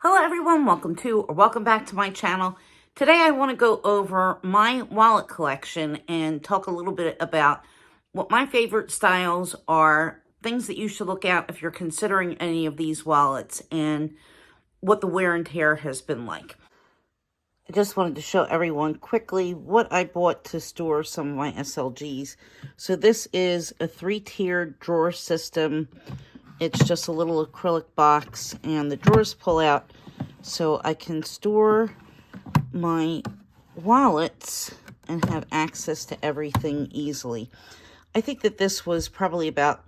Hello everyone, welcome back to my channel. Today I want to go over my wallet collection and talk a little bit about what my favorite styles are, things that you should look at if you're considering any of these wallets, and what the wear and tear has been like. I just wanted to show everyone quickly what I bought to store some of my SLGs. So this is a 3-tiered drawer system. It's just a little acrylic box, and the drawers pull out so I can store my wallets and have access to everything easily. I think that this was probably about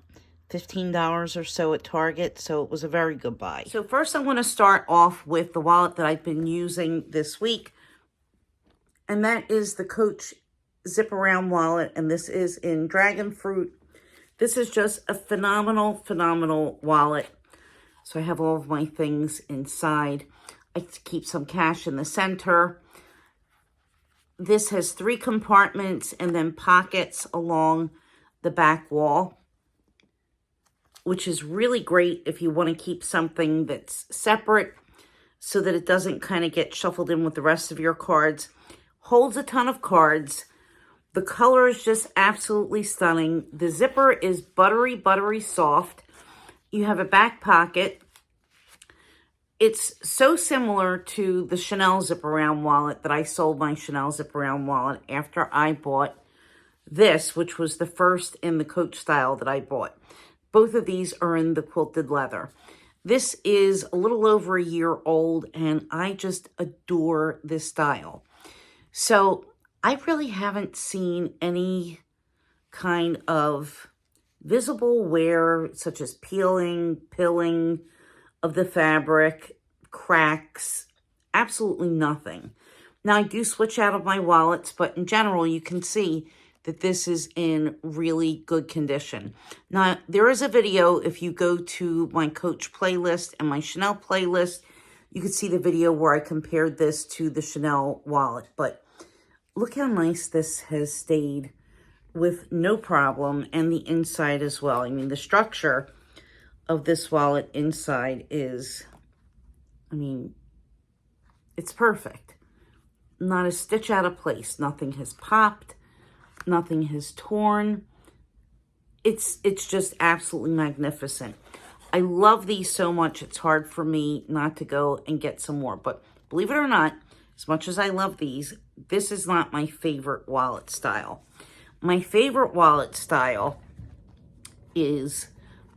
$15 or so at Target, so it was a very good buy. So first I'm going to start off with the wallet that I've been using this week, and that is the Coach Zip Around wallet, and this is in Dragon Fruit. This is just a phenomenal wallet. So I have all of my things inside. I keep some cash in the center. This has 3 compartments and then pockets along the back wall, which is really great if you want to keep something that's separate so that it doesn't kind of get shuffled in with the rest of your cards. Holds a ton of cards. The color is just absolutely stunning. The zipper is buttery soft. You have a back pocket. It's so similar to the Chanel Zip Around wallet that I sold my Chanel Zip Around wallet after I bought this, which was the first in the Coach style that I bought. Both of these are in the quilted leather. This is a little over a year old, and I just adore this style. So I really haven't seen any kind of visible wear, such as peeling, pilling of the fabric, cracks, absolutely nothing. Now, I do switch out of my wallets, but in general, you can see that this is in really good condition. Now, there is a video, if you go to my Coach playlist and my Chanel playlist, you can see the video where I compared this to the Chanel wallet, but look how nice this has stayed with no problem, and the inside as well. I mean, the structure of this wallet inside is, it's perfect. Not a stitch out of place. Nothing has popped. Nothing has torn. It's just absolutely magnificent. I love these so much, it's hard for me not to go and get some more. But believe it or not, as much as I love these, this is not my favorite wallet style. My favorite wallet style is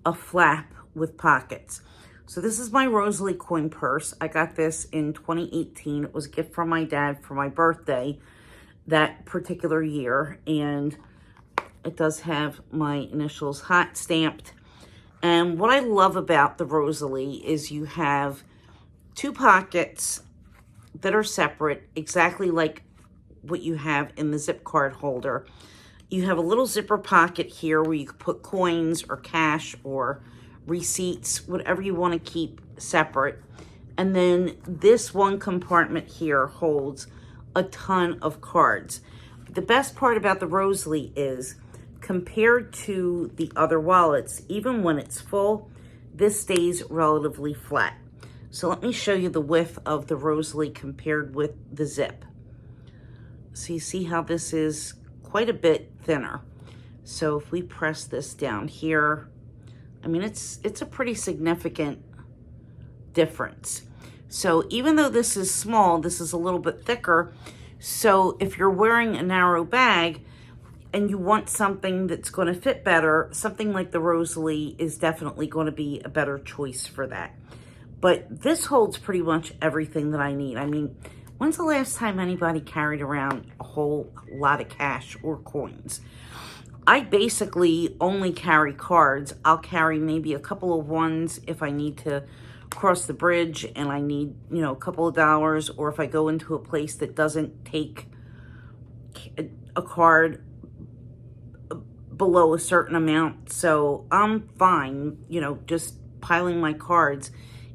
a flap with pockets. So this is my Rosalie coin purse. I got this in 2018. It was a gift from my dad for my birthday that particular year. And it does have my initials hot stamped. And what I love about the Rosalie is you have 2 pockets that are separate, exactly like what you have in the zip card holder. You have a little zipper pocket here where you can put coins or cash or receipts, whatever you want to keep separate. And then this one compartment here holds a ton of cards. The best part about the Rosalie is, compared to the other wallets, even when it's full, this stays relatively flat. So let me show you the width of the Rosalie compared with the zip. So you see how this is quite a bit thinner. So if we press this down here, it's a pretty significant difference. So even though this is small, this is a little bit thicker. So if you're wearing a narrow bag and you want something that's going to fit better, something like the Rosalie is definitely going to be a better choice for that. But this holds pretty much everything that I need. When's the last time anybody carried around a whole lot of cash or coins? I basically only carry cards. I'll carry maybe a couple of ones if I need to cross the bridge and I need, a couple of dollars, or if I go into a place that doesn't take a card below a certain amount. So I'm fine, just piling my cards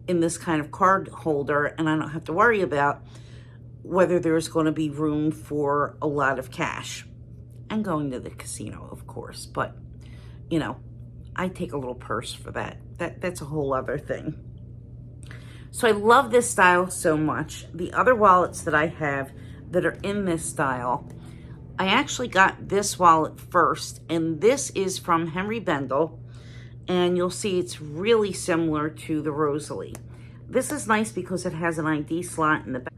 in this kind of card holder, and I don't have to worry about whether there's going to be room for a lot of cash. And going to the casino, of course, but I take a little purse for that. That's a whole other thing. So I love this style so much. The other wallets that I have that are in this style, I actually got this wallet first, and this is from Henry Bendel, and you'll see it's really similar to the Rosalie. This is nice because it has an ID slot in the back.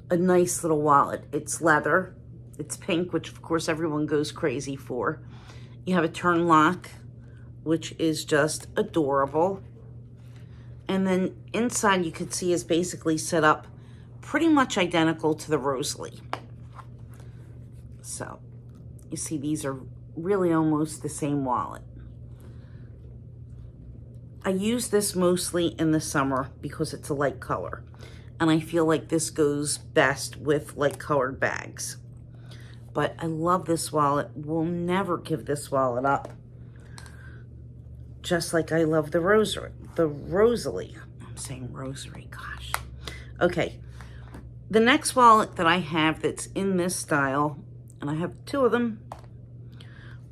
A nice little wallet. It's leather. It's pink, which of course everyone goes crazy for. You have a turn lock, which is just adorable. And then inside you can see is basically set up pretty much identical to the Rosalie. So you see these are really almost the same wallet. I use this mostly in the summer because it's a light color. And I feel like this goes best with light colored bags. But I love this wallet. Will never give this wallet up. Just like I love the Rosalie. I'm saying rosary, gosh. Okay. The next wallet that I have that's in this style, and I have two of them,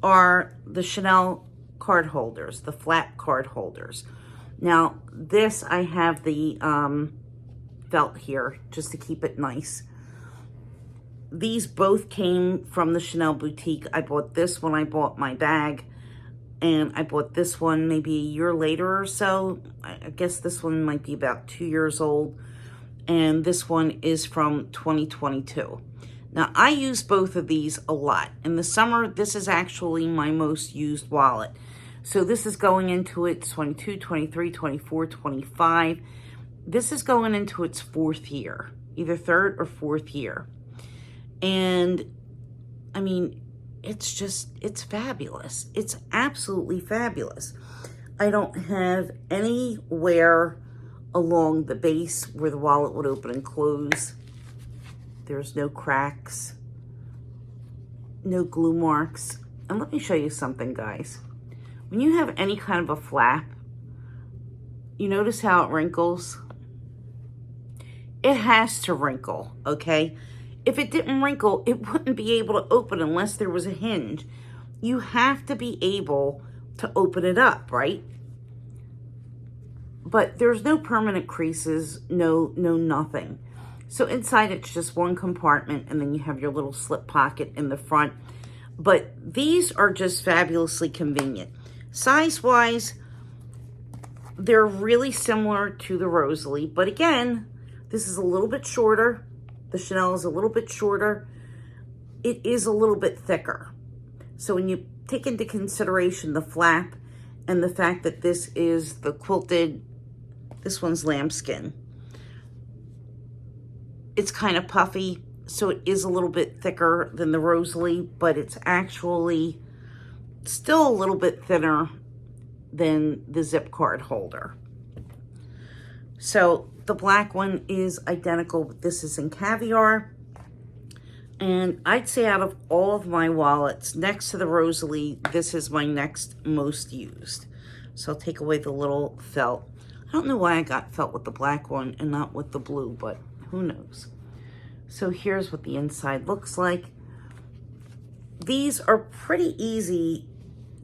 are the Chanel card holders, the flat card holders. Now, this I have the felt here just to keep it nice. These both came from the Chanel boutique. I bought this when I bought my bag, and I bought this one maybe a year later or so. I guess this one might be about 2 years old, and this one is from 2022. Now, I use both of these a lot. In the summer, this is actually my most used wallet. So this is going into its 22, 23, 24, 25. This is going into its 4th year, either 3rd or 4th year. And I mean, it's fabulous. It's absolutely fabulous. I don't have any wear along the base where the wallet would open and close. There's no cracks, no glue marks. And let me show you something, guys. When you have any kind of a flap, you notice how it wrinkles? It has to wrinkle, okay? If it didn't wrinkle, it wouldn't be able to open unless there was a hinge. You have to be able to open it up, right? But there's no permanent creases, no nothing. So inside it's just one compartment, and then you have your little slip pocket in the front. But these are just fabulously convenient. Size-wise, they're really similar to the Rosalie, but again, this is a little bit shorter. The Chanel is a little bit shorter. It is a little bit thicker. So when you take into consideration the flap and the fact that this is the quilted, this one's lambskin, it's kind of puffy, so it is a little bit thicker than the Rosalie, but it's actually still a little bit thinner than the zip card holder. So the black one is identical, but this is in caviar. And I'd say out of all of my wallets, next to the Rosalie, this is my next most used. So I'll take away the little felt. I don't know why I got felt with the black one and not with the blue, but who knows. So here's what the inside looks like. These are pretty easy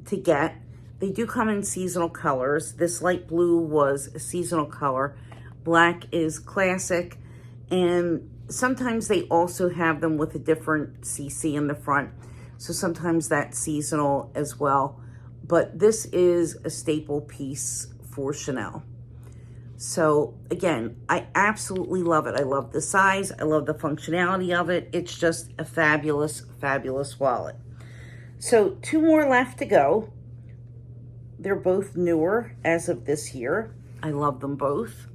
to get. They do come in seasonal colors. This light blue was a seasonal color. Black is classic. And sometimes they also have them with a different CC in the front. So sometimes that's seasonal as well. But this is a staple piece for Chanel. So again, I absolutely love it. I love the size. I love the functionality of it. It's just a fabulous, fabulous wallet. So 2 more left to go. They're both newer as of this year. I love them both.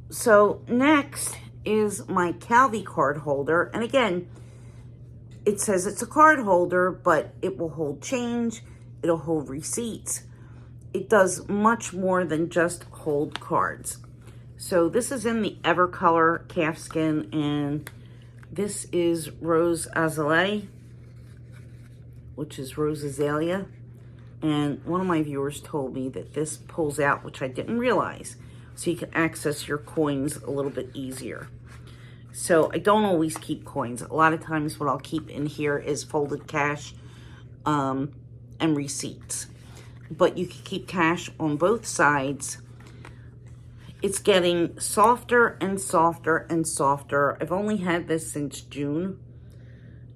So next is my Calvi card holder. And again, it says it's a card holder, but it will hold change. It'll hold receipts. It does much more than just hold cards. So this is in the Evercolor calfskin, and this is Rose Azalea, which is Rose Azalea. And one of my viewers told me that this pulls out, which I didn't realize, so you can access your coins a little bit easier. So I don't always keep coins. A lot of times what I'll keep in here is folded cash and receipts. But you can keep cash on both sides. It's getting softer and softer and softer. I've only had this since June,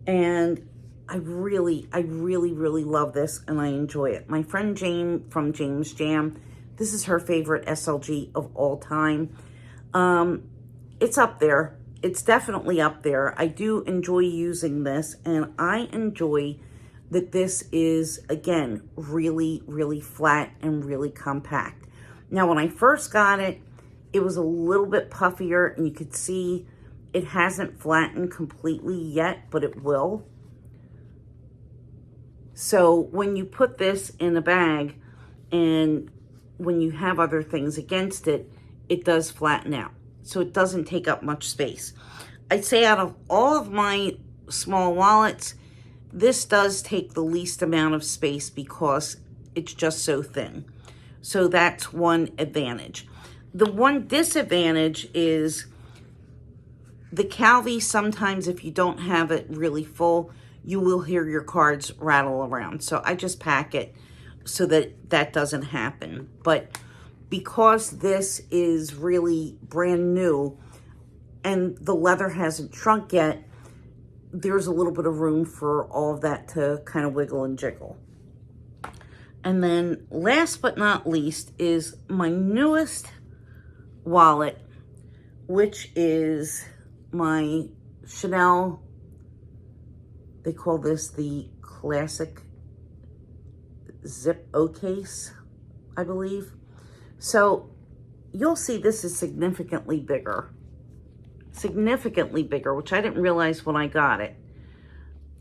and I really, really love this, and I enjoy it. My friend Jane from James Jam, this is her favorite SLG of all time. It's up there. It's definitely up there. I do enjoy using this, and I enjoy that this is, again, really flat and really compact. Now, when I first got it, it was a little bit puffier, and you could see it hasn't flattened completely yet, but it will. So when you put this in a bag and when you have other things against it, it does flatten out. So it doesn't take up much space. I'd say out of all of my small wallets, this does take the least amount of space because it's just so thin. So that's one advantage. The one disadvantage is the Calvi, sometimes if you don't have it really full, you will hear your cards rattle around. So I just pack it so that that doesn't happen. But because this is really brand new and the leather hasn't shrunk yet, there's a little bit of room for all of that to kind of wiggle and jiggle. And then last but not least is my newest wallet, which is my Chanel. They call this the classic zip O case, I believe. So you'll see this is significantly bigger, which I didn't realize when I got it.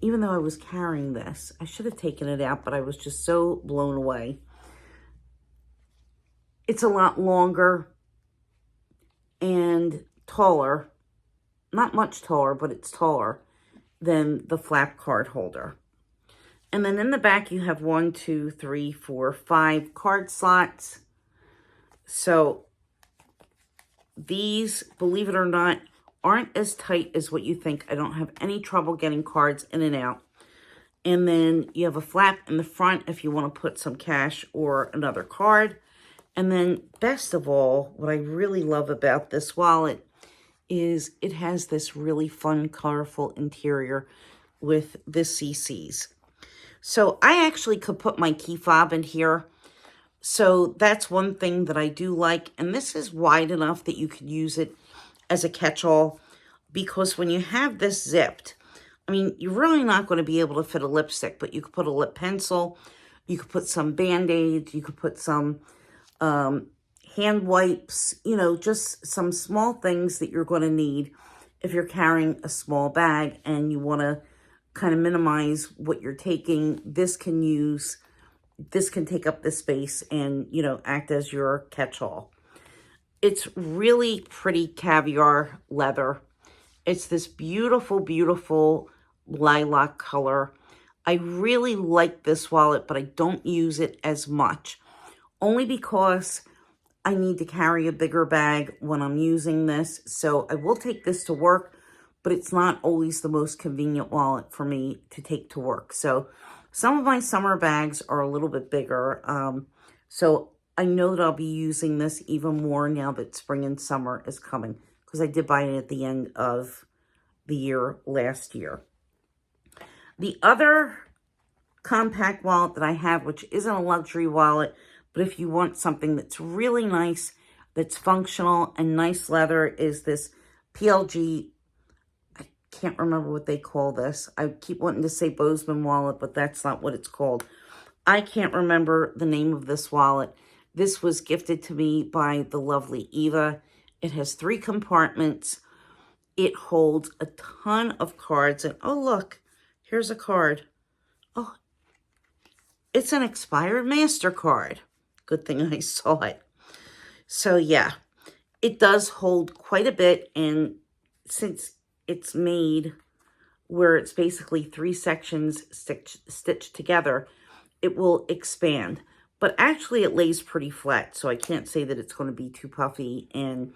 Even though I was carrying this, I should have taken it out, but I was just so blown away. It's a lot longer and taller, not much taller, but it's taller than the flap card holder. And then in the back, you have 1, 2, 3, 4, 5 card slots. So these, believe it or not, aren't as tight as what you think. I don't have any trouble getting cards in and out. And then you have a flap in the front if you want to put some cash or another card. And then best of all, what I really love about this wallet is it has this really fun, colorful interior with the CCs. So I actually could put my key fob in here. So that's one thing that I do like. And this is wide enough that you could use it as a catch-all, because when you have this zipped, I mean, you're really not going to be able to fit a lipstick, but you could put a lip pencil, you could put some Band-Aids, you could put some hand wipes, you know, just some small things that you're going to need if you're carrying a small bag and you want to kind of minimize what you're taking. This can take up this space and, you know, act as your catch-all. It's really pretty caviar leather. It's this beautiful lilac color. I really like this wallet, but I don't use it as much, only because I need to carry a bigger bag when I'm using this. So I will take this to work, but it's not always the most convenient wallet for me to take to work. So some of my summer bags are a little bit bigger. So I know that I'll be using this even more now that spring and summer is coming, because I did buy it at the end of the year last year. The other compact wallet that I have, which isn't a luxury wallet, but if you want something that's really nice, that's functional and nice leather, is this PLG. I can't remember what they call this. I keep wanting to say Bozeman wallet, but that's not what it's called. I can't remember the name of this wallet. This was gifted to me by the lovely Eva. It has 3 compartments. It holds a ton of cards. And oh, look, here's a card. Oh, it's an expired MasterCard. Good thing I saw it. So yeah, it does hold quite a bit. And since it's made where it's basically 3 sections stitched together, it will expand. But actually it lays pretty flat, so I can't say that it's going to be too puffy and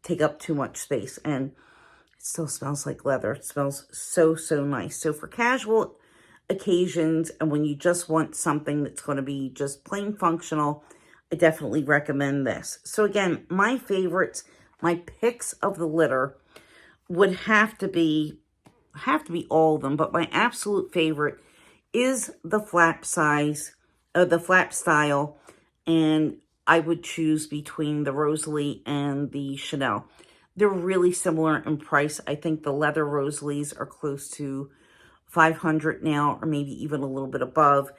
take up too much space. And it still smells like leather. It smells so nice. So for casual occasions and when you just want something that's going to be just plain functional, I definitely recommend this. So again, my favorites, my picks of the litter would have to be all of them, but my absolute favorite is the flap size, the flap style, and I would choose between the Rosalie and the Chanel. They're really similar in price. I think the leather Rosalies are close to $500 now, or maybe even a little bit above.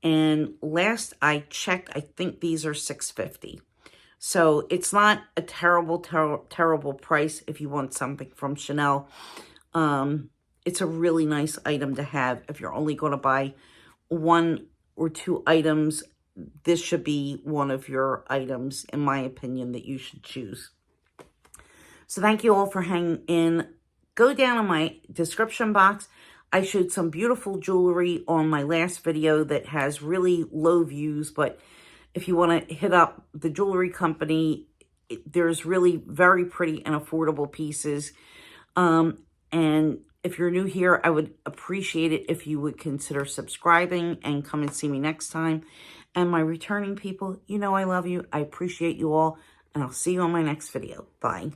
And last I checked, I think these are $650. So it's not a terrible price if you want something from Chanel. It's a really nice item to have. If you're only going to buy 1 or 2 items, this should be one of your items, in my opinion, that you should choose. So thank you all for hanging in. Go down in my description box. I showed some beautiful jewelry on my last video that has really low views, but if you want to hit up the jewelry company, there's really very pretty and affordable pieces. And if you're new here, I would appreciate it if you would consider subscribing and come and see me next time. And my returning people, you know I love you. I appreciate you all, and I'll see you on my next video. Bye.